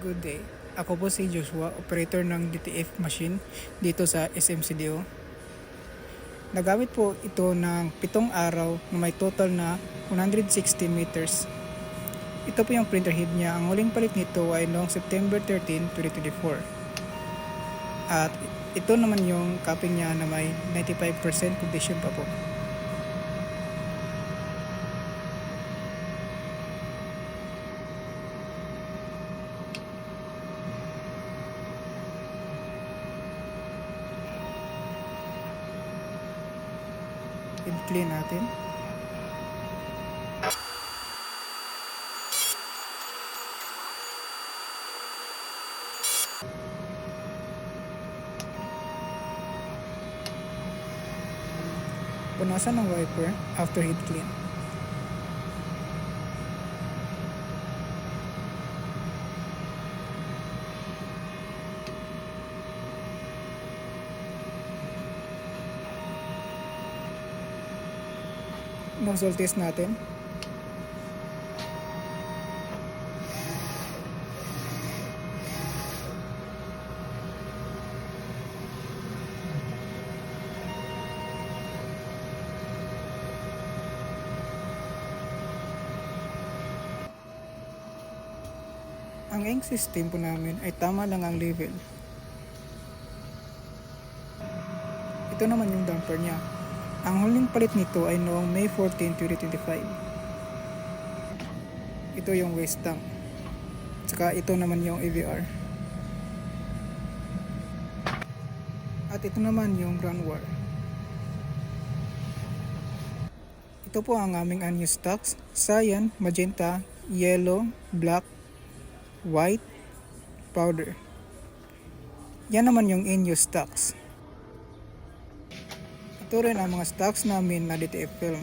Good day. Ako po si Joshua, operator ng DTF machine dito sa SMCDO. Nagamit po ito ng 7 araw na may total na 160 meters. Ito po yung printer head niya. Ang huling palit nito ay noong September 13, 2024. At ito naman yung copy niya na may 95% condition pa po. I-clean natin. Punasan ng wiper after heat clean. Nozzle test natin. Ang ink system po namin ay tama lang ang level. Ito naman yung damper niya. Ang huling palit nito ay noong May 14, 2025. Ito yung waste tank. Saka ito naman yung AVR. At ito naman yung ground wire. Ito po ang aming unused stocks. Cyan, magenta, yellow, black, white, powder. Yan naman yung in-use stocks. Ito rin ang mga stocks namin na DTF film.